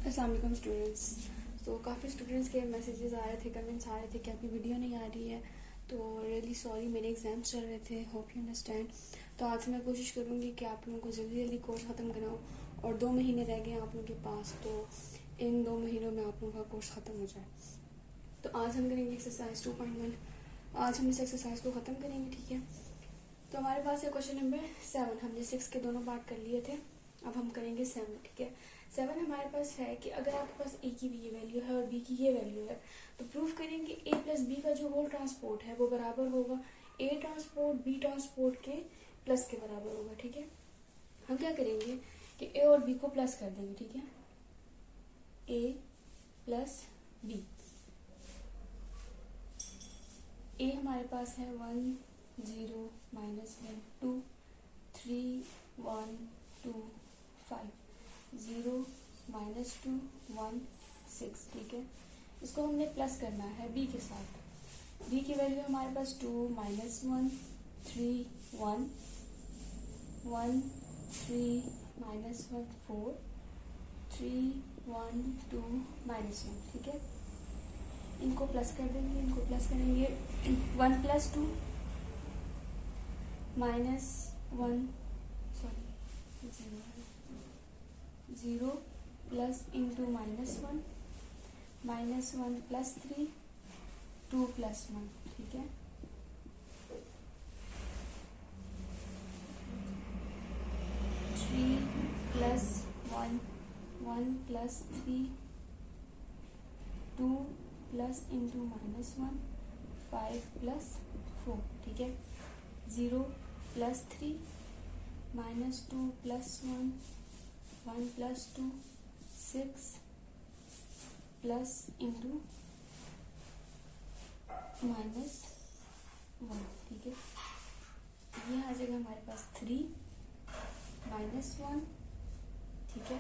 अस्सलाम वालेकुम स्टूडेंट्स। तो काफ़ी स्टूडेंट्स के मैसेजेस आ रहे थे, कमेंट्स आ रहे थे कि आपकी वीडियो नहीं आ रही है। तो रियली सॉरी, मेरे एग्ज़ाम्स चल रहे थे, होप यू अंडरस्टैंड। तो आज मैं कोशिश करूँगी कि आप लोगों को जल्दी जल्दी कोर्स ख़त्म कराऊँ, और 2 महीने रह गए हैं आप लोगों के पास, तो इन 2 महीनों में आप लोगों का कोर्स ख़त्म हो जाए। तो आज हम करेंगे एक्सरसाइज 2.1। आज हम इस एक्सरसाइज को ख़त्म करेंगे, ठीक है। तो हमारे पास है क्वेश्चन नंबर 7। हमने 6 के दोनों पार्ट कर लिए थे, अब हम करेंगे 7, ठीक है। 7 हमारे पास है कि अगर आपके पास ए की भी ये वैल्यू है और बी की ये वैल्यू है, तो प्रूफ करेंगे ए प्लस बी का जो होल ट्रांसपोर्ट है वो बराबर होगा ए ट्रांसपोर्ट बी ट्रांसपोर्ट के प्लस के बराबर होगा, ठीक है। हम क्या करेंगे कि ए और बी को प्लस कर देंगे, ठीक है। ए प्लस बी, ए हमारे पास है 1 0 -1 2 3 1 2 5 0 -2 1 6, ठीक है। इसको हमने प्लस करना है बी के साथ। बी की वैल्यू हमारे पास 2 -1 3 1 1 3 -1 4 3 1 2 -1, ठीक है। इनको प्लस कर देंगे, इनको प्लस करेंगे 1 + 2 -1 0 प्लस इंटू -1 -1 + 3 2 + 1, ठीक है। 3 + 1 1 + 3 2 प्लस इंटू -1 5 + 4, ठीक है। 0 + 3 -2 + 1 1 + 2 6 प्लस इंटू -1, ठीक है। ये आ जाएगा हमारे पास 3 -1, ठीक है।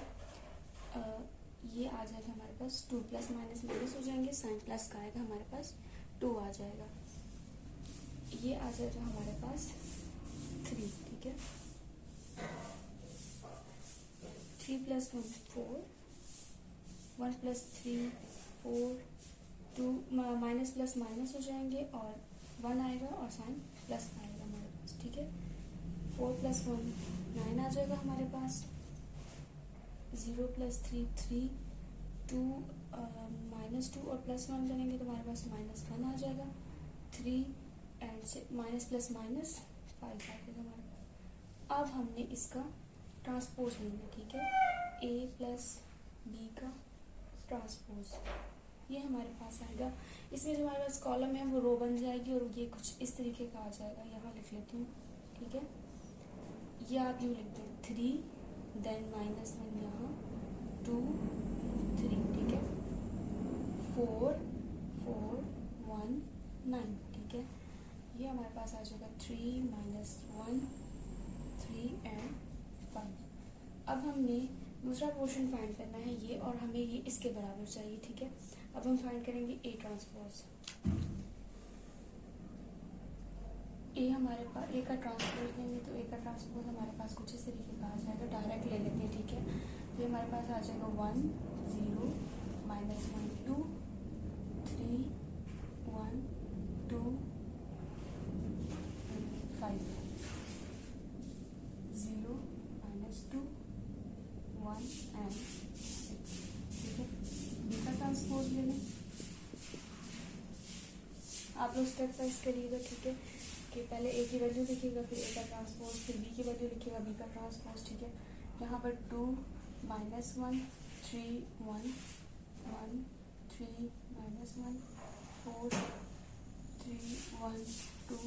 ये आ जाएगा हमारे पास 2 प्लस माइनस माइनस हो जाएंगे, साइन प्लस का आएगा हमारे पास 2 आ जाएगा। ये आ जाएगा हमारे पास 3, ठीक है। 3 + 1 4 1 + 3 4 2 माइनस प्लस माइनस हो जाएंगे और 1 आएगा और साइन प्लस आएगा हमारे पास, ठीक है। 4 + 1 9 आ जाएगा हमारे पास। 0 + 3 3 2 -2 और +1 करेंगे तो हमारे पास -1 आ जाएगा। 3 एंड माइनस प्लस माइनस 5 आ जाएगा हमारे पास। अब हमने इसका ट्रांसपोज लेना, ठीक है। ए प्लस बी का ट्रांसपोज, ये हमारे पास आएगा। इसमें जो हमारे पास कॉलम है वो रो बन जाएगी और ये कुछ इस तरीके का आ जाएगा। यहाँ लिख लेती हूँ, ठीक है। ये आप यूँ लिख दें 3 देन -1 यहाँ 2 3, ठीक है। 4 4 1 9, ठीक है। ये हमारे पास आ जाएगा 3 -1 3 एंड 5। अब हमने दूसरा पोर्शन फाइंड करना है ये, और हमें ये इसके बराबर चाहिए, ठीक है। अब हम फाइंड करेंगे ए ट्रांसपोज। ए हमारे पास ए का ट्रांसपोज लेंगे तो ए का ट्रांसपोज हमारे पास कुछ इस तरीके का आ जाएगा। डायरेक्ट ले लेते हैं, ठीक है। तो ये हमारे पास आ जाएगा 1 0 -1 2 3 1 2 5 0 -2 1 एंड 6, ठीक है। बी का ट्रांसपोज ले लें। आप लोग स्टेप वाइज करिएगा, ठीक है। कि पहले ए की वैल्यू लिखिएगा, फिर ए का ट्रांसपोज, फिर बी की वैल्यू लिखिएगा, बी का ट्रांसपोज, ठीक है। यहाँ पर 2 -1 3 1 1 3 -1 4 3 1 2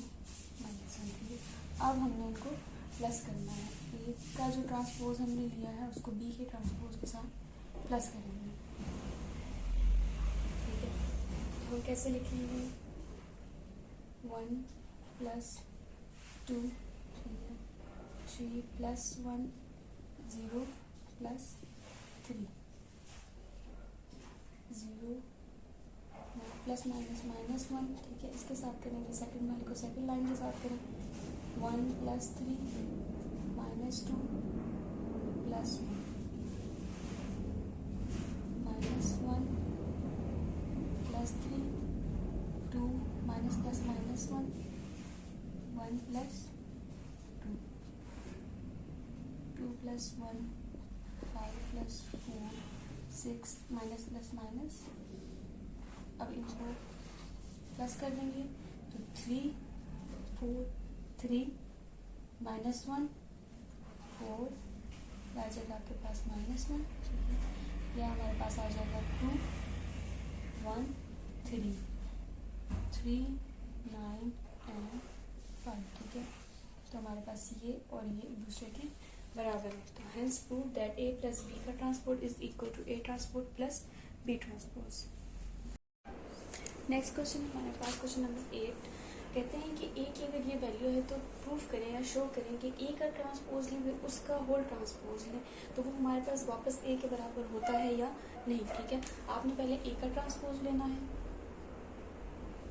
-1, ठीक है। अब हमने इनको प्लस करना है। ए का जो ट्रांसपोज हमने लिया है उसको बी के ट्रांसपोज के साथ प्लस करेंगे, ठीक है। तो हम कैसे लिखेंगे 1 + 2 3 + 1 0 + 3 0 प्लस माइनस -1, ठीक है। इसके साथ करेंगे सेकंड वाले को सेकंड लाइन के साथ करें 1 + 3 -2 +1 minus plus minus 1, 1 plus 2, 2 plus 1, 5 plus 4, 6 minus plus minus, अब इनको प्लस कर देंगे तो 3, 4, 3 माइनस 1, 4 आ जाएगा आपके पास -1, या हमारे पास आ जाएगा 2, 1, 3, 3, 9 एंड 5, ठीक है। तो हमारे पास ये और ये एक दूसरे के बराबर है। तो hence prove that A plus B का transport is equal to A transport plus B transpose. Next question हमारे पास क्वेश्चन नंबर 8 कहते हैं कि A की अगर ये वैल्यू है तो प्रूफ करें या शो करें कि A का ट्रांसपोज लें उसका होल ट्रांसपोज लें तो वो हमारे पास वापस A के बराबर होता है या नहीं, ठीक है। आपने पहले A का ट्रांसपोज लेना है,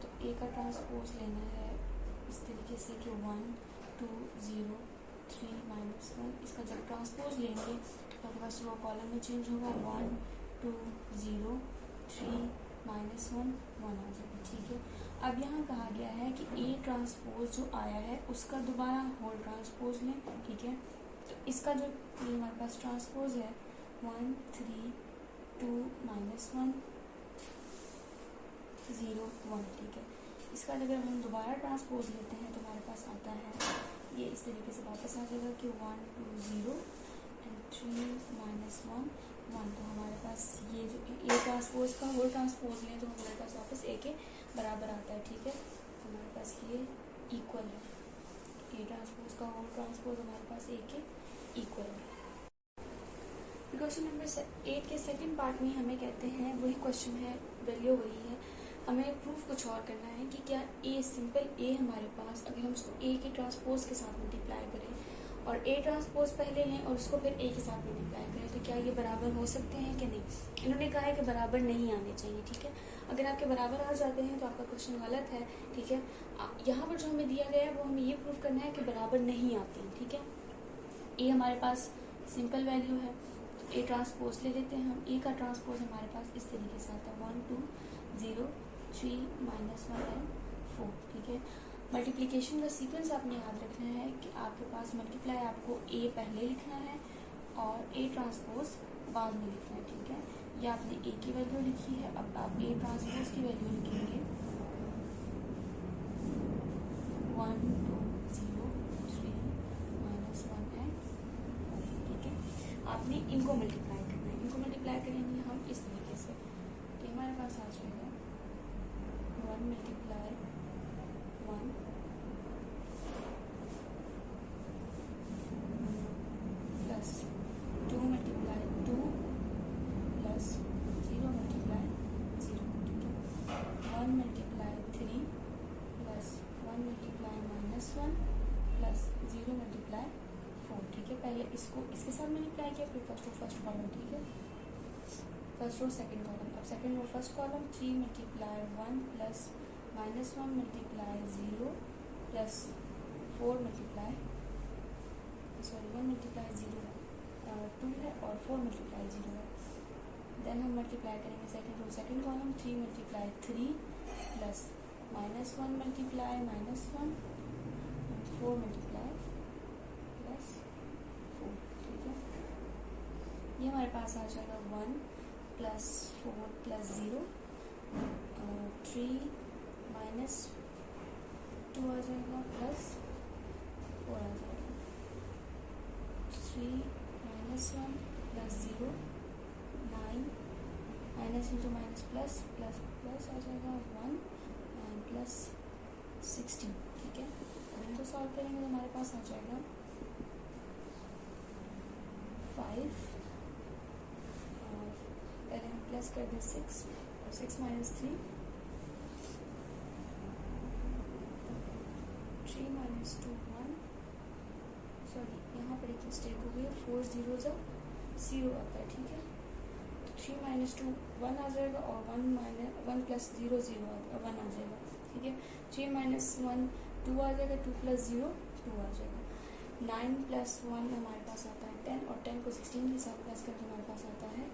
तो A का ट्रांसपोज लेना है इस तरीके से कि 1, 2, 0, 3, -1। इसका जब ट्रांसपोज लेंगे तो आपके पास रो कॉलम में चेंज होगा, 1, 2, 0, 3, -1, 1 आ जाएगा, ठीक है। अब यहाँ कहा गया है कि A ट्रांसपोज जो आया है उसका दोबारा होल ट्रांसपोज लें, ठीक है। तो इसका जो ये हमारे पास ट्रांसपोज है 1, 3, 2, -1, 0, 1, ठीक है। इसका अगर हम दोबारा ट्रांसपोज लेते हैं तो हमारे पास आता है ये इस तरीके से वापस आ जाएगा कि 1, 2, 0 एंड 3, -1, 1। तो हमारे पास ये जो A ट्रांसपोज का होल ट्रांसपोज लें तो हमारे पास वापस A के बराबर आता है, ठीक है। तो हमारे पास ये इक्वल है, A ट्रांसपोज का होल ट्रांसपोज हमारे पास A के इक्वल है। क्वेश्चन नंबर 8 के सेकंड पार्ट में हमें कहते हैं वही क्वेश्चन है, वैल्यू वही है, हमें प्रूफ कुछ और करना है कि क्या A सिंपल A हमारे पास अगर हम उसको A के ट्रांसपोज के साथ मल्टीप्लाई करें और A ट्रांसपोज पहले लें और उसको फिर A के साथ मल्टीप्लाई करें तो क्या ये बराबर हो सकते हैं कि नहीं। इन्होंने कहा है कि बराबर नहीं आने चाहिए, ठीक है। अगर आपके बराबर आ जाते हैं तो आपका क्वेश्चन गलत है, ठीक है। यहाँ पर जो हमें दिया गया है वो हमें ये प्रूफ करना है कि बराबर नहीं आते हैं, ठीक है। A हमारे पास सिंपल वैल्यू है तो A ट्रांसपोज ले लेते हैं हम। A का ट्रांसपोज हमारे पास इस तरीके से आता है 1, 2, 0, 3, -1 एंड 4, ठीक है। मल्टीप्लिकेशन का सीक्वेंस आपने याद रखना है कि आपके पास मल्टीप्लाई आपको A पहले लिखना है और A ट्रांसपोज बाद में लिखना है, ठीक है। या आपने A की वैल्यू लिखी है, अब आप A ट्रांसपोज की वैल्यू लिखेंगे 1, 2, 0, 3, -1 एंड 4, ठीक है। आपने इनको मल्टीप्लाई करना है, इनको मल्टीप्लाई करेंगे हम इस तरीके से तो हमारे पास आ जाएगा 1 multiply 1 plus 2 multiply 2 plus 0 multiply 0, ठीक है। 1 multiply 3 plus 1 multiply -1 plus 0 multiply 4, ठीक है। पहले इसको इसके साथ मल्टीप्लाई किया फिर फर्स्ट रो फर्स्ट कॉलम, ठीक है। फर्स्ट रो सेकंड कॉलम, अब second row first column 3 multiply 1 plus -1 multiply 0 plus 4 multiply 1 multiply 0 2 है और 4 मल्टीप्लाई 0 है। देन हम मल्टीप्लाई करेंगे second row second column 3 multiply 3 plus -1 multiply -1 4 multiply plus 4, ठीक है। ये हमारे पास आ जाएगा 1 प्लस 4 प्लस 0 3 -2 आ जाएगा प्लस 4 आ जाएगा 3 -1 plus 0 9 minus into minus plus plus plus आ जाएगा 1 एंड प्लस 16, ठीक है। अब इनको सॉल्व करेंगे तो हमारे पास आ जाएगा 5 और पहले हम प्लस कर दें 6 और 6 -3 3 -2 1, सॉरी यहाँ पर एक मिस्टेक हो गई है, 4 0 आता है, ठीक है। 3 - 2 1 आ जाएगा और 1 प्लस 0 0 1 आ जाएगा, ठीक है। 3 - 1 2 आ जाएगा, 2 प्लस 0 2 आ जाएगा। 9 + 1 हमारे पास आता है 10 और 10 को 16 के साथ प्लस करके हमारे पास आता है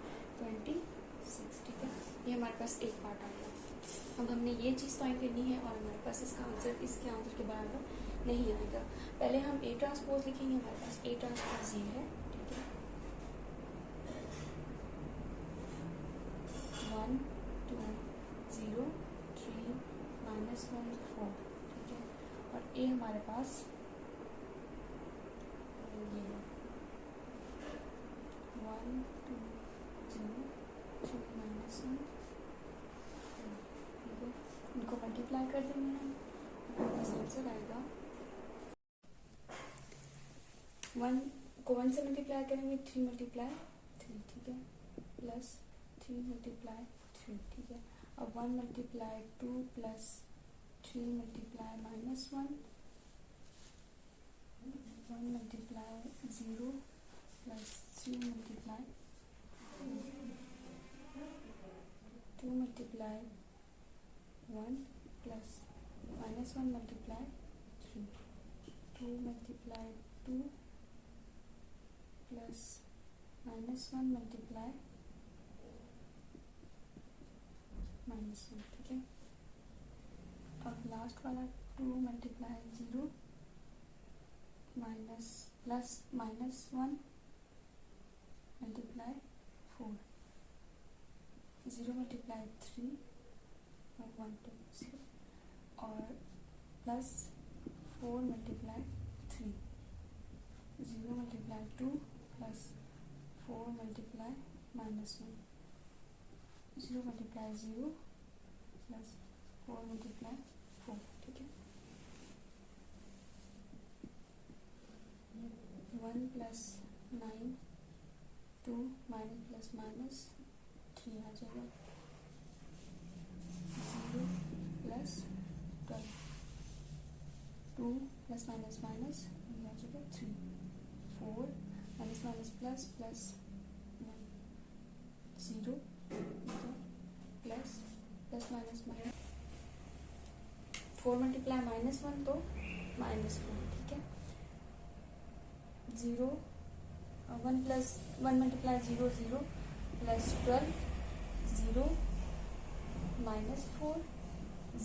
26, ठीक है। ये हमारे पास एक पार्ट आ गया। अब हमने ये चीज़ फाइंड करनी है और हमारे पास इसका आंसर इसके आंसर के बराबर नहीं आएगा। पहले हम ए ट्रांसपोज लिखेंगे, हमारे पास ए ट्रांसपोज ये है, ठीक है, 1 2 0 3 -1 4, ठीक है, और ए हमारे पास ये है 1 2 0 3 -1, इनको मल्टीप्लाई कर देंगे हम, हमारे पास आंसर आएगा 1 को 1 से मल्टीप्लाई करेंगे 3 × 3, ठीक है, प्लस 3 × 3, ठीक है। अब 1 × 2 प्लस 3 × -1, 1 × 0 प्लस 3 × 2 × 1 प्लस -1 × 3, 2 × 2 प्लस -1 × -1, ठीक है। अब लास्ट वाला 2 × 0 माइनस प्लस -1 × 4, 0 × 3 और 1 2 0, और प्लस 4 × 3, 0 × 2 प्लस 4 × -1, 0 × 0 प्लस 4 × 4, ठीक है। 1 प्लस 9 2 माइनस प्लस -3 आ जाएगा, 0 प्लस 12 2 प्लस माइनस ये आ जाएगा 3 4 माइनस प्लस 1 0 प्लस माइनस 4 × -1 तो -1, ठीक है। 0 1 प्लस 1 × 0 0 प्लस 12 0 -4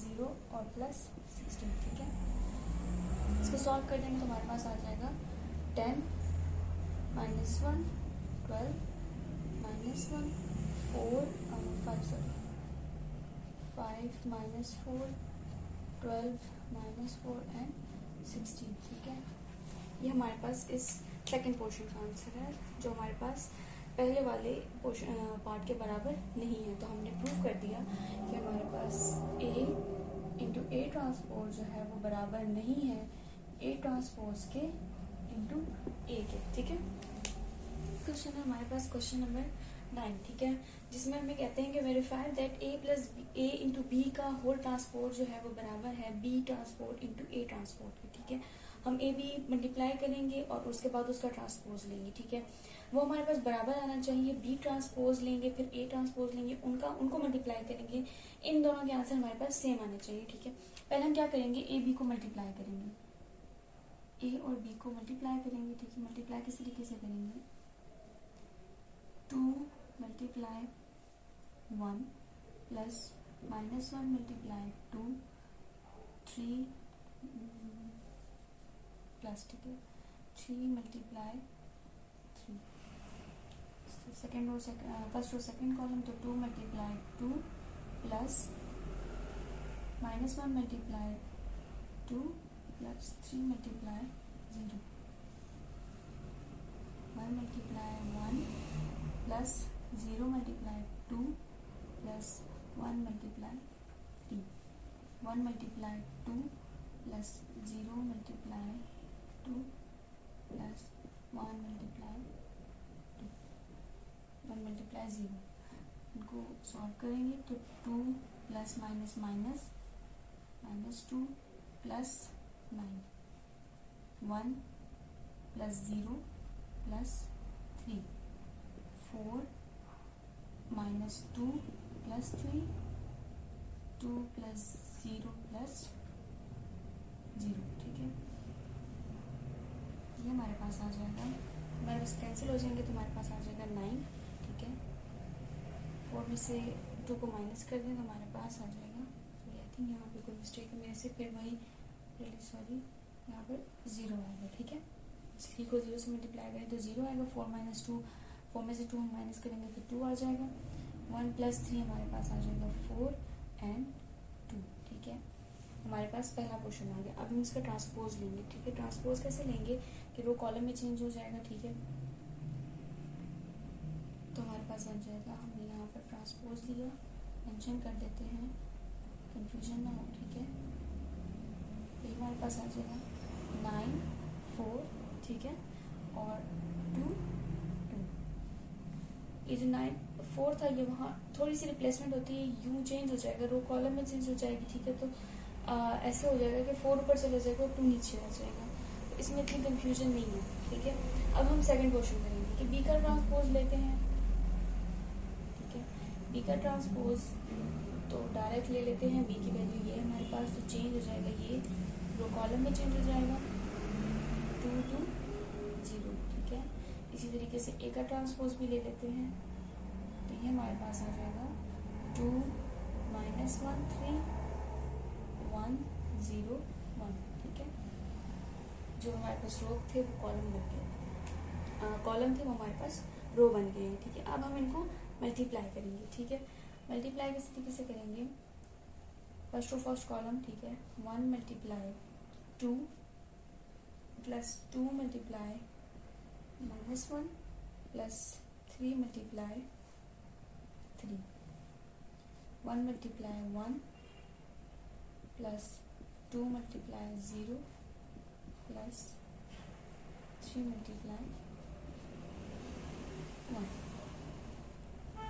0 और प्लस 16, ठीक है। इसको सॉल्व कर देंगे तो हमारे पास आ जाएगा 10 -1 12 -1 4 5 -4 12 -4 एंड 16, ठीक है। ये हमारे पास इस सेकंड पोर्शन का आंसर है, जो हमारे पास पहले वाले पार्ट के बराबर नहीं है। तो हमने प्रूव कर दिया कि हमारे पास A × A ट्रांसपोज जो है वो बराबर नहीं है A ट्रांसपोज के × A के, ठीक है। क्वेश्चन है हमारे पास क्वेश्चन नंबर 9, ठीक है, जिसमें हमें कहते हैं कि verify that A + A × B का होल ट्रांसपोज जो है वो बराबर है B ट्रांसपोज × A ट्रांसपोज के, ठीक है। हम A B मल्टीप्लाई करेंगे और उसके बाद उसका ट्रांसपोज लेंगे, ठीक है। वो हमारे पास बराबर आना चाहिए, B ट्रांसपोज लेंगे फिर A ट्रांसपोज लेंगे, उनको मल्टीप्लाई करेंगे, इन दोनों के आंसर हमारे पास सेम आने चाहिए, ठीक है। पहले हम क्या करेंगे, A B को मल्टीप्लाई करेंगे, A और B को मल्टीप्लाई करेंगे, ठीक है। मल्टीप्लाई किस तरीके से करेंगे, 2 × 1 प्लस -1 × 2 3 प्लस, ठीक है, 3 × 3 second row first row second column, तो 2 × 2 plus -1 × 2 plus 3 × 0 1 × 1 plus 0 × 2 plus 1 × 3 1 × 2 plus 0 × 2 plus 1 × 0, इनको सॉल्व करेंगे तो 2 plus minus -2 plus 9 1 plus 0 plus 3 4 -2 plus 3 2 plus 0 plus 0, ठीक है। ये हमारे पास आ जाएगा, हमारे पास कैंसिल हो जाएंगे तो हमारे पास आ जाएगा 9, ठीक है। 4 में से 2 को माइनस कर दें तो हमारे पास आ जाएगा थिंक यहाँ पे कोई मिस्टेक है मेरे से, फिर वही रियली सॉरी, यहाँ पर 0 आएगा, ठीक है। 3 को 0 से मल्टीप्लाई करें तो 0 आएगा। 4 माइनस 2, 4 में से 2 हम माइनस करेंगे तो 2 आ जाएगा। 1 प्लस 3 हमारे पास आ जाएगा 4 एंड 2, ठीक है। हमारे पास पहला क्वेश्चन आ गया। अब हम इसका ट्रांसपोज लेंगे, ठीक है। ट्रांसपोज कैसे लेंगे कि रो कॉलम में चेंज हो जाएगा, ठीक है। तो हमारे पास बन जाएगा, हमने यहाँ पर ट्रांसपोज लिया, मेंशन कर देते हैं, कंफ्यूजन ना हो, ठीक है। ये हमारे पास आ जाएगा 9 4, ठीक है, और 2 2। ये जो 9 4 था ये वहाँ थोड़ी सी रिप्लेसमेंट होती है, यूं चेंज हो जाएगा, रो कॉलम में चेंज हो जाएगी, ठीक है। तो ऐसे हो जाएगा कि 4 ऊपर चला जाएगा और 2 नीचे आ जाएगा, तो इसमें इतनी कंफ्यूजन नहीं है, ठीक है। अब हम सेकंड क्वेश्चन करेंगे कि बी का ट्रांसपोज लेते हैं, ठीक है। बी का ट्रांसपोज तो डायरेक्ट ले लेते हैं, बी की वैल्यू ये हमारे पास, तो चेंज हो जाएगा, ये रो कॉलम में चेंज हो जाएगा 2 2 0, ठीक है। इसी तरीके से ए का ट्रांसपोज भी ले लेते हैं, तो ये हमारे पास आ जाएगा 2 माइनस 1 3 1 0 1, ठीक है। जो हमारे पास रो थे वो कॉलम बन गए, कॉलम थे वो हमारे पास रो बन गए हैं, ठीक है। अब हम इनको मल्टीप्लाई करेंगे, ठीक है। मल्टीप्लाई किस तरीके से करेंगे, फर्स्ट रो फर्स्ट कॉलम, ठीक है। 1 multiply 2 plus 2 multiply -1 plus 3 multiply 3, 1 multiply 1 plus 2 multiply 0 plus 3 multiply 1,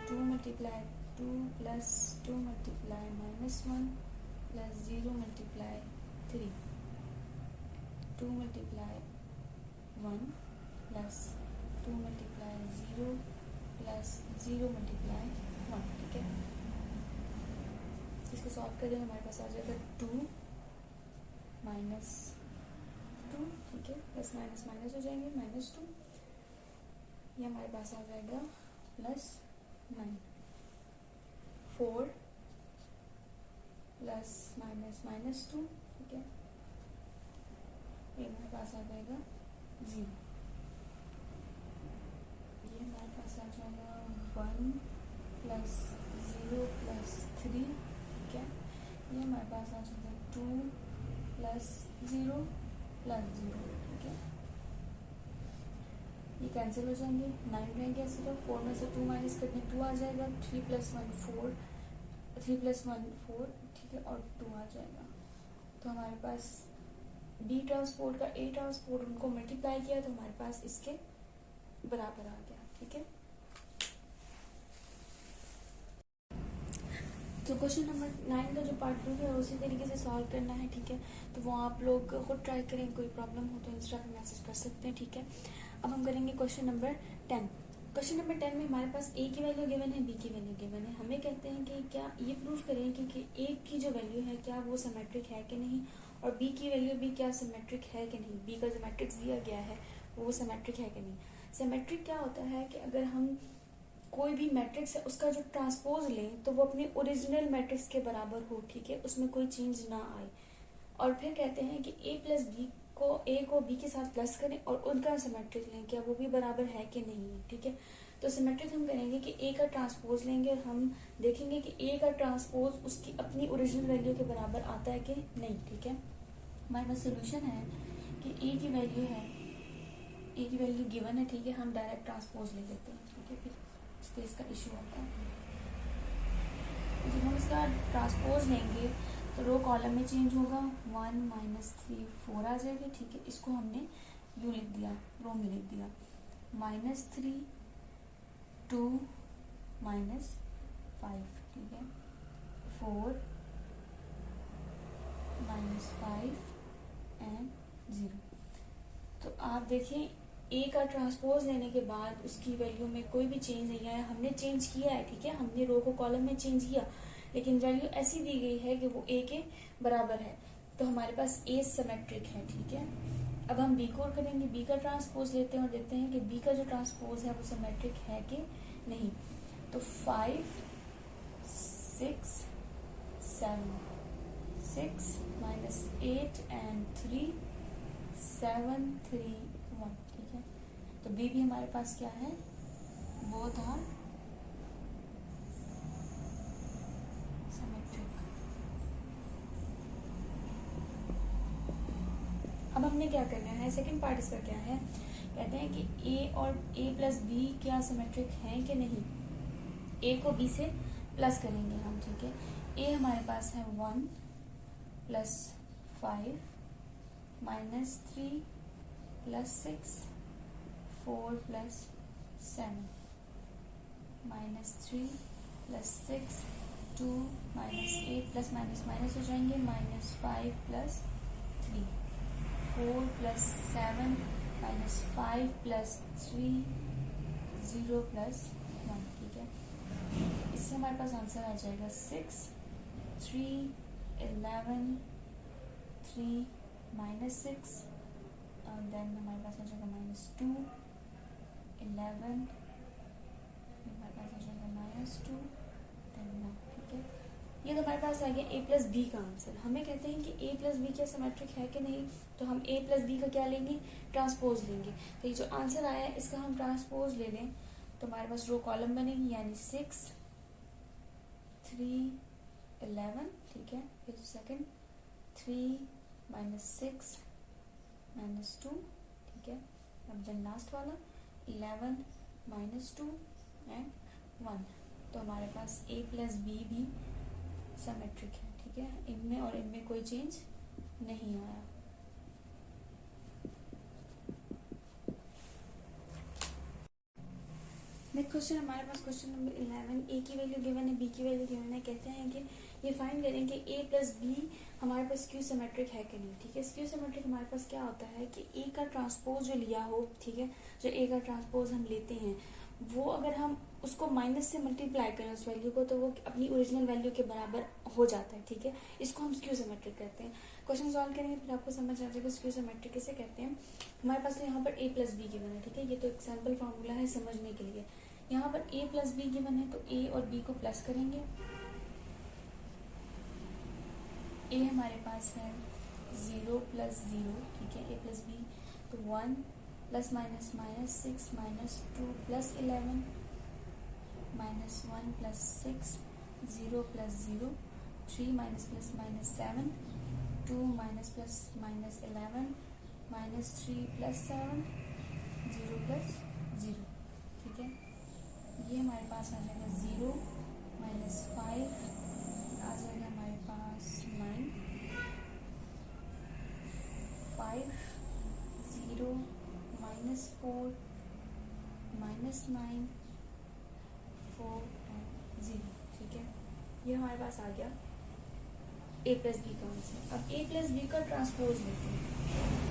2 multiply 2 plus 2 multiply -1 plus 0 multiply 3, 2 multiply 1 plus 2 multiply 0 plus 0 multiply 1, ठीक है। इसको सॉल्व करें, हमारे पास आ जाएगा 2 माइनस 2, ठीक है, प्लस माइनस माइनस हो जाएंगे, -2, ये हमारे पास आ जाएगा प्लस 9, 4 प्लस माइनस -2, ठीक है, ये हमारे पास आ जाएगा 0, ये हमारे पास आ जाएगा 1 प्लस 0 प्लस 3, ठीक है। ये हमारे पास आ जाएगा 2 प्लस 0 प्लस 0, ठीक है। ये कैंसिल हो जाएंगे, 9 रहेंगे सिर्फ, 4 में से 2 माइनस करने 2 आ जाएगा, 3 प्लस 1 4, 3 प्लस 1 4, ठीक है, और 2 आ जाएगा। तो हमारे पास बी ट्रांसपोर्ट का ए ट्रांसपोर्ट उनको मल्टीप्लाई किया तो हमारे पास इसके बराबर आ गया, ठीक है। तो क्वेश्चन नंबर 9 का जो पार्ट 2 है उसी तरीके से सॉल्व करना है, ठीक है। तो वो आप लोग खुद ट्राई करें, कोई प्रॉब्लम हो तो इंस्टा पे मैसेज कर सकते हैं, ठीक है। अब हम करेंगे क्वेश्चन नंबर 10। क्वेश्चन नंबर 10 में हमारे पास ए की वैल्यू गिवन है, बी की वैल्यू गिवन है। हमें कहते हैं कि क्या ये प्रूफ करें कि ए की जो वैल्यू है क्या वो सिमेट्रिक है कि नहीं, और बी की वैल्यू भी क्या सिमेट्रिक है कि नहीं, बी का जो मैट्रिक्स दिया गया है वो सिमेट्रिक है कि नहीं। सिमेट्रिक क्या होता है कि अगर हम कोई भी मैट्रिक्स है उसका जो ट्रांसपोज लें तो वो अपने ओरिजिनल मैट्रिक्स के बराबर हो, ठीक है, उसमें कोई चेंज ना आए। और फिर कहते हैं कि ए प्लस बी को ए को बी के साथ प्लस करें और उनका सिमेट्रिक लें, क्या वो भी बराबर है कि नहीं है, ठीक है। तो सिमेट्रिक हम करेंगे कि ए का ट्रांसपोज लेंगे और हम देखेंगे कि ए का ट्रांसपोज उसकी अपनी ओरिजिनल वैल्यू के बराबर आता है कि नहीं, ठीक है। हमारे पास सोल्यूशन है कि ए की वैल्यू है, ए की वैल्यू गिवन है, ठीक है, हम डायरेक्ट ट्रांसपोज ले लेते हैं, ठीक है, फिर स्पेस का इशू आता है। जब हम इसका ट्रांसपोज लेंगे तो रो कॉलम में चेंज होगा, 1 -3 4 आ जाएगी, ठीक है। इसको हमने यू लिख दिया, रो में लिख दिया, -3 2 -5, ठीक है, 4 -5 एंड 0। तो आप देखें ए का ट्रांसपोज लेने के बाद उसकी वैल्यू में कोई भी चेंज नहीं आया, हमने चेंज किया है, ठीक है, हमने रो को कॉलम में चेंज किया, लेकिन वैल्यू ऐसी दी गई है कि वो ए के बराबर है, तो हमारे पास ए सिमेट्रिक है, ठीक है। अब हम बी को करेंगे, बी का ट्रांसपोज लेते हैं और देखते हैं कि बी का जो ट्रांसपोज है वो सिमेट्रिक है कि नहीं। तो 5 6 7 6 minus 8 and 3 7 3 1, ठीक है। तो बी भी हमारे पास क्या है, बोथ आर सिमेट्रिक। अब हमने क्या करना है, सेकंड पार्ट इसका क्या है, कहते हैं कि ए और ए प्लस बी क्या सिमेट्रिक हैं कि नहीं। ए को बी से प्लस करेंगे हम, ठीक है। ए हमारे पास है 1 plus 5 minus 3 plus 6 4 plus 7 minus 3 plus 6 2 minus 8 plus minus minus हो जाएंगे, minus 5 plus 3 4 plus 7 minus 5 plus 3 0 plus 1, ठीक है। इससे हमारे पास आंसर आ जाएगा 6 3 11 3 माइनस 6 और देन हमारे पास आ जाएगा माइनस 2 11 हमारे पास आ जाएगा माइनस 2 देन 1, ठीक है। ये तो हमारे पास आ गया ए प्लस बी का आंसर। हमें कहते हैं कि ए प्लस बी क्या सिमेट्रिक है कि नहीं, तो हम ए प्लस बी का क्या लेंगे, ट्रांसपोज लेंगे। तो ये जो आंसर आया है इसका हम ट्रांसपोज ले लें तो हमारे पास रो कॉलम बनेगी, यानी 6 3 11, ठीक है। फिर सेकंड 3 माइनस 6 माइनस 2, ठीक है। अब देन लास्ट वाला 11 माइनस 2 एंड 1। तो हमारे पास ए प्लस बी भी सिमेट्रिक है, ठीक है। इनमें और इनमें कोई चेंज नहीं आया। नेक्स्ट क्वेश्चन हमारे पास क्वेश्चन नंबर 11। ए की वैल्यू गिवन है, बी की वैल्यू गिवन है। कहते हैं कि ये फाइंड करें कि ए प्लस बी हमारे पास स्क्यू सिमेट्रिक है कि नहीं, ठीक है। स्क्यू सिमेट्रिक हमारे पास क्या होता है कि ए का ट्रांसपोज जो लिया हो, ठीक है, जो ए का ट्रांसपोज हम लेते हैं वो अगर हम उसको माइनस से मल्टीप्लाई करें उस वैल्यू को, तो वो अपनी ओरिजिनल वैल्यू के बराबर हो जाता है, ठीक है। इसको हम स्क्यू सिमेट्रिक कहते हैं। क्वेश्चन सॉल्व करेंगे फिर आपको समझ आ जाएगा स्क्यू सिमेट्रिक किसे कहते हैं। हमारे पास तो यहाँ पर ए प्लस बी गिवन है, ठीक है। ये तो एक सैम्पल फॉर्मूला है समझने के लिए। यहाँ पर ए प्लस बी गिवन है तो ए और बी को प्लस करेंगे। ए हमारे पास है 0 प्लस 0, ठीक है, ए प्लस बी। तो 1 plus minus minus 6 minus 2 plus 11 minus 1 plus 6 0 plus 0 3 minus plus minus 7 2 minus plus minus 11 minus 3 plus 7 0 plus 0, ठीक है। ये हमारे पास आ जाएगा 0 माइनस 5 आ जाएगा हमारे पास 9 5 0 माइनस 4 माइनस 9 4 0, ठीक है। ये हमारे पास आ गया ए प्लस बी का आंसर। अब ए प्लस बी का ट्रांसपोज लेते हैं।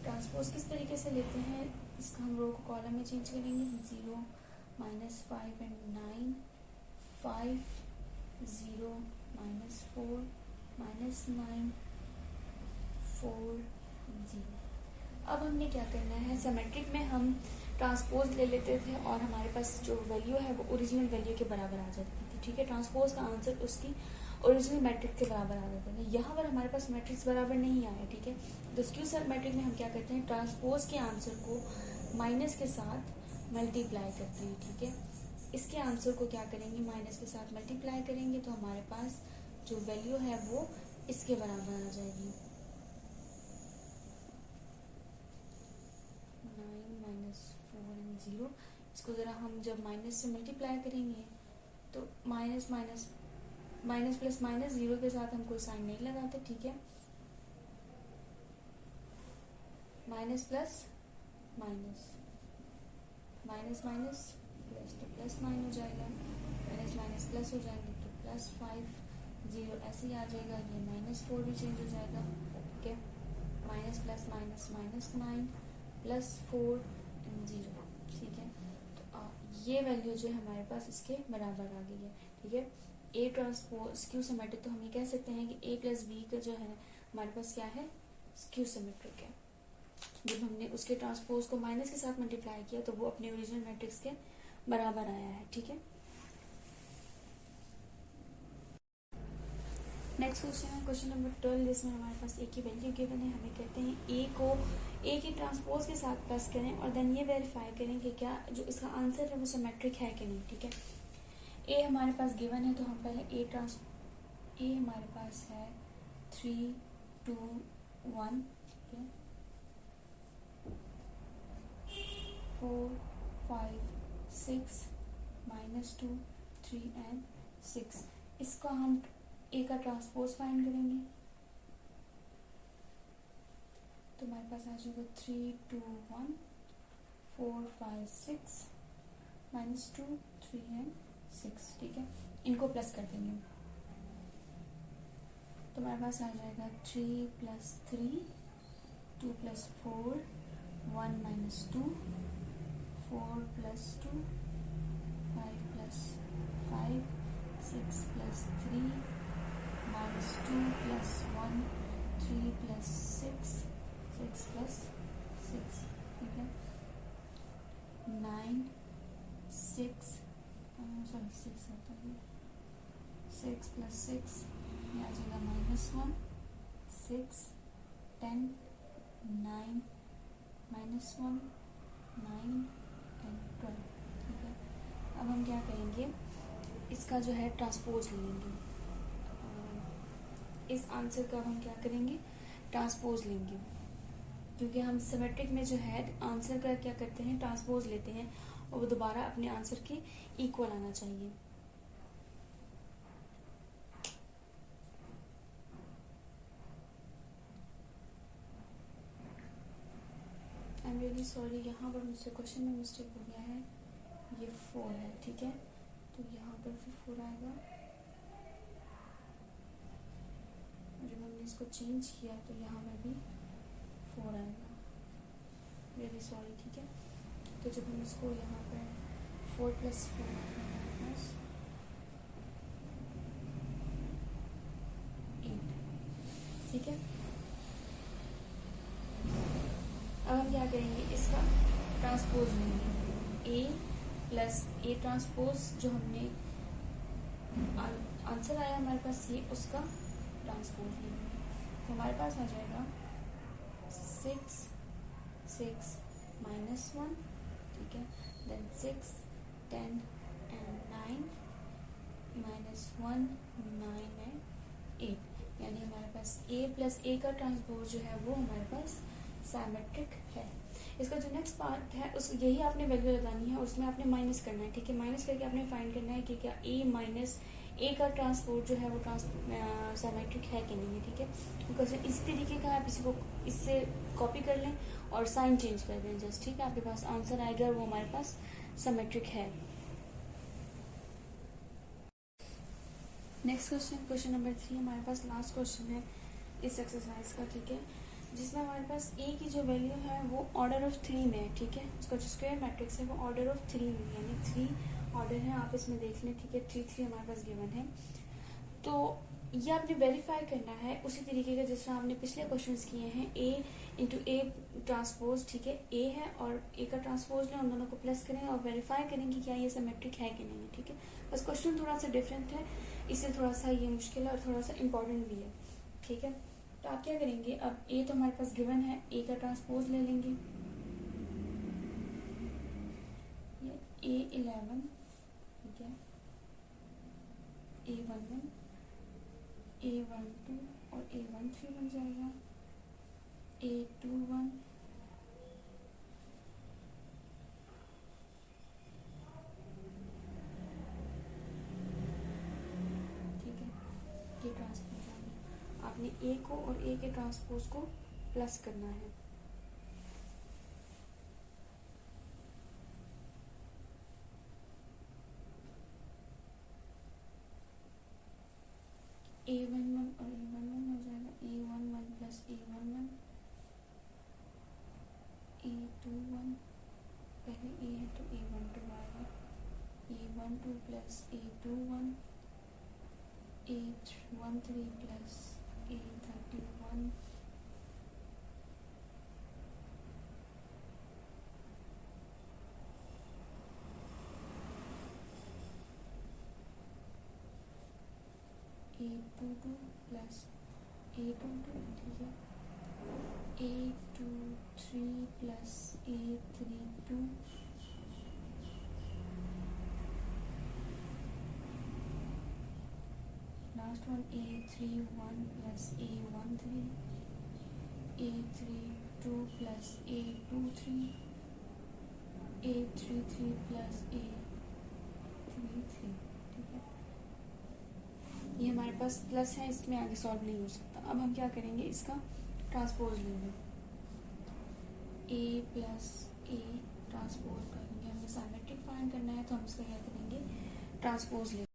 ट्रांसपोज किस तरीके से लेते हैं, इसका हम रो को कॉलम में चेंज करेंगे। 0 माइनस 5 एंड 9 5 0 माइनस 4 माइनस 9 4 0। अब हमने क्या करना है, सिमेट्रिक में हम ट्रांसपोज ले लेते थे और हमारे पास जो वैल्यू है वो ओरिजिनल वैल्यू के बराबर आ जाती थी, ठीक है। ट्रांसपोज का आंसर उसकी ओरिजिनल मैट्रिक्स के बराबर आ जाता है। यहाँ पर हमारे पास मैट्रिक्स बराबर नहीं आया, ठीक है। तो स्क्यू सिमेट्रिक में हम क्या करते हैं, ट्रांसपोज के आंसर को माइनस के साथ मल्टीप्लाई करते हैं, ठीक है। इसके आंसर को क्या करेंगे, माइनस के साथ मल्टीप्लाई करेंगे तो हमारे पास जो वैल्यू है वो इसके बराबर आ जाएगी। 9 माइनस 4 एंड 0। इसको ज़रा हम जब माइनस से मल्टीप्लाई करेंगे तो minus minus minus plus minus 0 के साथ हम कोई साइन नहीं लगाते, ठीक है। Minus plus minus minus minus plus तो प्लस 9 हो जाएगा, माइनस माइनस प्लस हो जाएंगे तो प्लस 5 0 ऐसे ही आ जाएगा। ये माइनस 4 भी चेंज हो जाएगा, ठीक है। Minus plus minus minus 9 plus 4 and 0, ठीक है। तो ये वैल्यू जो है हमारे पास इसके बराबर आ गई है, ठीक है। ए ट्रांसपोज स्क्यू सिमेट्रिक, तो हम ये कह सकते हैं कि ए प्लस बी का जो है हमारे पास क्या है, स्क्यू सिमेट्रिक है। जब हमने उसके ट्रांसपोज को माइनस के साथ मल्टीप्लाई किया तो वो अपने ओरिजिनल मैट्रिक्स के बराबर आया है, ठीक है। नेक्स्ट क्वेश्चन है क्वेश्चन नंबर 12, जिसमें हमारे पास ए की वैल्यू गिवन है। हमें कहते हैं ए को ए की ट्रांसपोज के साथ प्लस करें और देन ये वेरीफाई करें कि क्या जो इसका आंसर है वो सिमेट्रिक है कि नहीं। ठीक है, ए हमारे पास गिवन है तो हम पहले ए हमारे पास है 3 2 1, ठीक है, 4 5 6 -2 3 एंड 6। इसका हम ए का ट्रांसपोज फाइंड करेंगे तो हमारे पास आ जाएगा 3 2 1 4 5 6 -2 3 एंड 6। ठीक है, इनको प्लस कर देंगे तो हमारे पास आ जाएगा 3 + 3 2 + 4 1 - 2 4 + 2 5 + 5 6 + 3 -2 + 1 3 + 6 6 + 6। ठीक है, 9 6 सॉरी 6 होता है 6 + 6 ये आ जाएगा -1 6 10 9 -1 9 एंड 12। ठीक है, अब हम क्या करेंगे, इसका जो है ट्रांसपोज ले लेंगे। इस आंसर का हम क्या करेंगे, ट्रांसपोज लेंगे, क्योंकि हम सिमेट्रिक में जो है आंसर का क्या करते हैं, ट्रांसपोज लेते हैं और वो दोबारा अपने आंसर के इक्वल आना चाहिए। आई एम रियली सॉरी, यहाँ पर मुझसे क्वेश्चन में मिस्टेक हो गया है, ये 4 है। ठीक है, तो यहाँ पर भी 4 आएगा, जब हमने इसको चेंज किया तो यहाँ पर भी 4 आएगा। Really sorry. ठीक है, तो जब हम इसको यहाँ पर 4 + 4 आएगा हमारे पास 8। ठीक है, अब हम क्या करेंगे, इसका ट्रांसपोज लेंगे, ए + ए ट्रांसपोज जो हमने आंसर आया हमारे पास ये, उसका ट्रांसपोज लेंगे तो हमारे पास आ जाएगा 6 6 -1। ठीक है, देन 6 10 एंड 9 -1 9 एंड 8, यानी हमारे पास ए + ए का ट्रांसपोज जो है वो हमारे पास सिमेट्रिक है। इसका जो नेक्स्ट पार्ट है उस यही आपने वैल्यू लगानी है और उसमें आपने माइनस करना है। ठीक है, माइनस करके आपने फाइंड करना है कि क्या ए - ए का ट्रांसपोज जो है वो सिमेट्रिक है कि नहीं है। ठीक है, बिकॉज इस तरीके का आप इसी को इससे कॉपी कर लें और साइन चेंज कर दें जस्ट। ठीक है, आपके पास आंसर आएगा और वो हमारे पास सिमेट्रिक है। नेक्स्ट क्वेश्चन नंबर 3 हमारे पास लास्ट क्वेश्चन है इस एक्सरसाइज का। ठीक है, जिसमें हमारे पास ए की जो वैल्यू है वो ऑर्डर ऑफ 3 में है। ठीक है, उसका जो स्क्वायर मैट्रिक्स है वो ऑर्डर ऑफ 3 में, यानी 3 ऑर्डर है, आप इसमें देख लें। ठीक है, 3 3 हमारे पास गिवन है, तो ये आपने वेरीफाई करना है उसी तरीके का जिस तरह आपने पिछले क्वेश्चंस किए हैं, ए इंटू ए ट्रांसपोज। ठीक है, ए है और ए का ट्रांसपोज लें, उन दोनों को प्लस करें और वेरीफाई करें कि क्या ये सिमेट्रिक है कि नहीं है। ठीक है, बस क्वेश्चन थोड़ा सा डिफरेंट है, इसलिए थोड़ा सा ये मुश्किल है और थोड़ा सा इम्पोर्टेंट भी है। ठीक है, तो आप क्या करेंगे, अब ए तो हमारे पास गिवन है, ए का ट्रांसपोज ले लेंगे, ये A11, ठीक है, A11 A12 और A13 बन जाएगा, A21 ठीक है, ये ट्रांसपोज आ गया। आपने ए को और ए के ट्रांसपोज को प्लस करना है। A11 और A11 हो जाएगा, A11 प्लस A11 A21, पहले ए है तो A12 आएगा, A12 plus A21 A13 plus A31 A22 plus A22, ठीक है, A23 plus A32, last one A31 plus A13, A32 plus A23, A33 plus A33, ठीक है। ये हमारे पास प्लस है, इसमें आगे सॉल्व नहीं हो सकता। अब हम क्या करेंगे, इसका ट्रांसपोज लेंगे, A प्लस A ट्रांसपोज करेंगे। हमें सिमेट्रिक फाइंड करना है तो हम इसका क्या करेंगे, ट्रांसपोज लेंगे।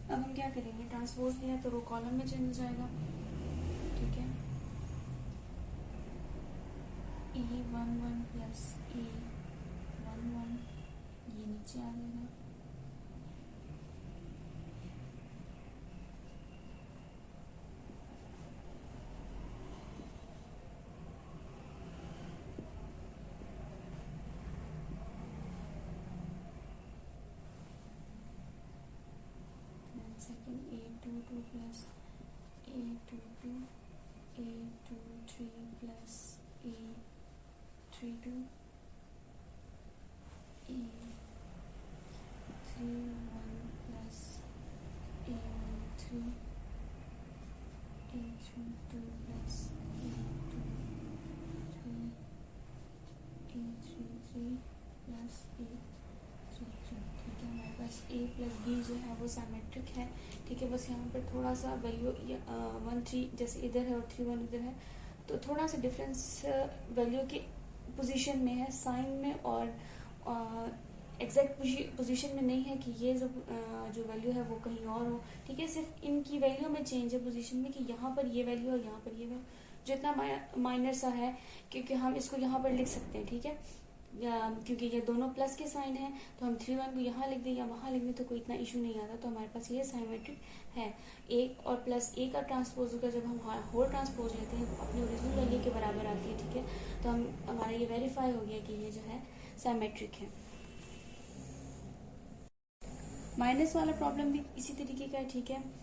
अब हम क्या करेंगे, ट्रांसपोज लिया तो रो कॉलम में चेंज हो जाएगा, ठीक है। A11 प्लस A11 ये नीचे आ जाएगा, second A22 plus A22, A23 plus A32, A31 plus A13, A32 plus A23, A33 plus A33, ठीक है। हमारे पास A प्लस B जो है वो सिमेट्रिक है, ठीक है। बस यहाँ पर थोड़ा सा वैल्यू 1 3 जैसे इधर है और 3 1 इधर है, तो थोड़ा सा डिफरेंस वैल्यू के पोजीशन में है, साइन में, और एग्जैक्ट पोजीशन में नहीं है कि ये जो वैल्यू है वो कहीं और हो, ठीक है। सिर्फ इनकी वैल्यू में चेंज है पोजीशन में, कि यहाँ पर ये वैल्यू और यहाँ पर ये वैल्यू, जो इतना माइनर सा है, क्योंकि हम इसको यहाँ पर लिख सकते हैं, ठीक है। क्योंकि ये दोनों प्लस के साइन है, तो हम 3 1 को यहाँ लिख दें या वहाँ लिख दें तो कोई इतना इशू नहीं आता। तो हमारे पास ये सिमेट्रिक है। एक और प्लस ए का ट्रांसपोज होगा, जब हम होल ट्रांसपोज लेते हैं अपनी ओरिजिनल वैल्यू के बराबर आती है, ठीक है। तो हमारा ये वेरीफाई हो गया कि ये जो है सिमेट्रिक है। माइनस वाला प्रॉब्लम भी इसी तरीके का है, ठीक है।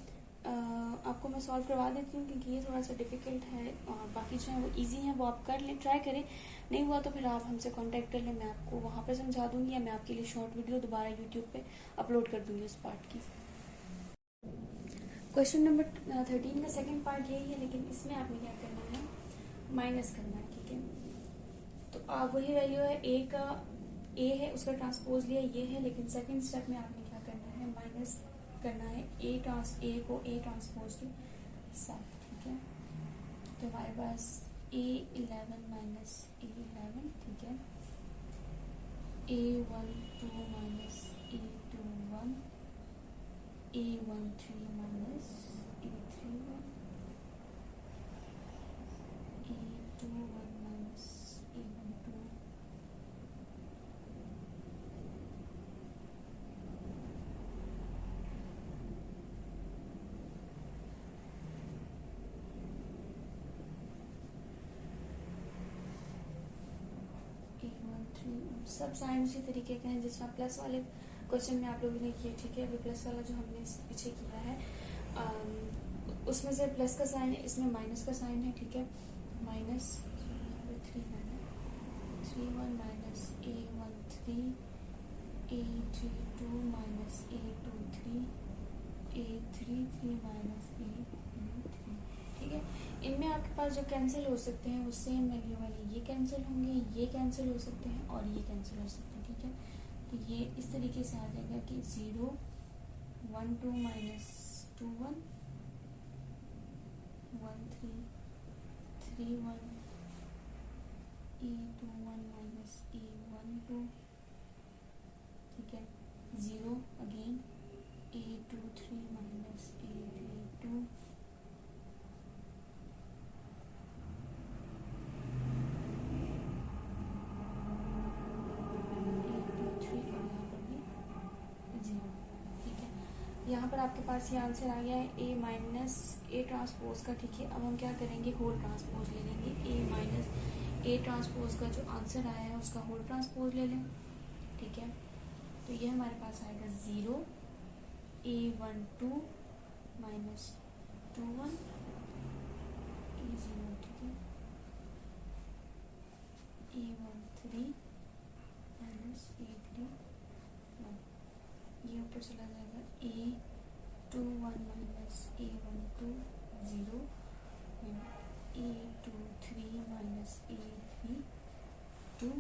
आपको मैं सॉल्व करवा देती हूँ क्योंकि ये थोड़ा सा डिफिकल्ट है, और बाकी जो है वो इजी है, वो आप कर लें, ट्राई करें। नहीं हुआ तो फिर आप हमसे कांटेक्ट कर लें, मैं आपको वहाँ पर समझा दूंगी, या मैं आपके लिए शॉर्ट वीडियो दोबारा यूट्यूब पे अपलोड कर दूंगी उस पार्ट की। क्वेश्चन नंबर 13 का सेकंड पार्ट यही है, लेकिन इसमें आपने क्या करना है, माइनस करना है, ठीक है। तो आप वही वैल्यू है ए का, ए है उसका ट्रांसपोज लिया ये है, लेकिन सेकंड स्टेप में आपने क्या करना है, माइनस करना है ए को ए ट्रांसपोज के साथ, ठीक है। तो हमारे पास A11 माइनस A11, ठीक है, A12 minus A21, A13 minus A31, A21 minus A12, सब साइन उसी तरीके के हैं जिस तरह प्लस वाले क्वेश्चन में आप लोगों ने किए, ठीक है। अभी प्लस वाला जो हमने पीछे किया है, उसमें से प्लस का साइन है, इसमें माइनस का साइन है, ठीक है। Minus 3 1 minus A13, A32 minus A23, A33 minus A33, ठीक है। इनमें आपके पास जो कैंसिल हो सकते हैं वो सेम वैल्यू वाले ये कैंसिल होंगे, ये कैंसिल हो सकते हैं और ये कैंसिल हो सकते हैं, ठीक है। तो ये इस तरीके से आ जाएगा कि 0 1 2 माइनस 2 1 1 3 3 1 A21 माइनस A12, ठीक है। 0 अगेन A23 माइनस A32, यहाँ पर आपके पास ये आंसर आ गया है A माइनस A ट्रांसपोज का, ठीक है। अब हम क्या करेंगे, होल ट्रांसपोज ले लेंगे। A माइनस A ट्रांसपोज का जो आंसर आया है उसका होल ट्रांसपोज ले लें, ठीक है। तो ये हमारे पास आएगा 0 A12 माइनस 2 1 E0 ठीक है, E1 3 माइनस E3 1, ये ऊपर चला जाएगा E2 1 minus E1 2 0, E2 3 minus E3 2,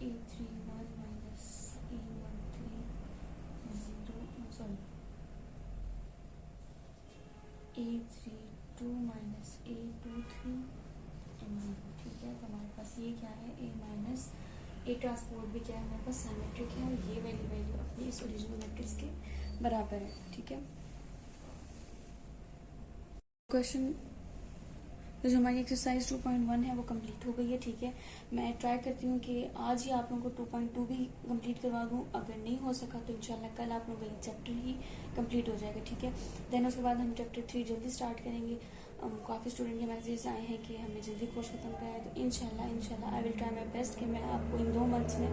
E3 1 minus E1 3 0, sorry E3 2 minus E2 3 and 0, ठीक है। तो हमारे पास ये क्या है, A माइनस A ट्रांसपोर्ट भी क्या है हमारे पास सिमेट्रिक है, और ये वाली वैल्यू अपनी इस ओरिजिनल मैट्रिक्स के बराबर है, ठीक है। क्वेश्चन तो जो हमारी एक्सरसाइज 2.1 है वो कंप्लीट हो गई है, ठीक है। मैं ट्राई करती हूँ कि आज ही आप लोगों को 2.2 भी कंप्लीट करवा दूँ, अगर नहीं हो सका तो इंशाल्लाह कल आप लोगों का ये चैप्टर ही कंप्लीट हो जाएगा, ठीक है। देन उसके बाद हम चैप्टर 3 जल्दी स्टार्ट करेंगे। काफ़ी स्टूडेंट के मैसेजेस आए हैं कि हमें जल्दी कोर्स खत्म कराए, तो इंशाल्लाह I will try my best कि मैं आपको इन 2 मंथ्स में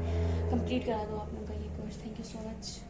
कंप्लीट करा दूँ आप लोगों का ये course. Thank you so much.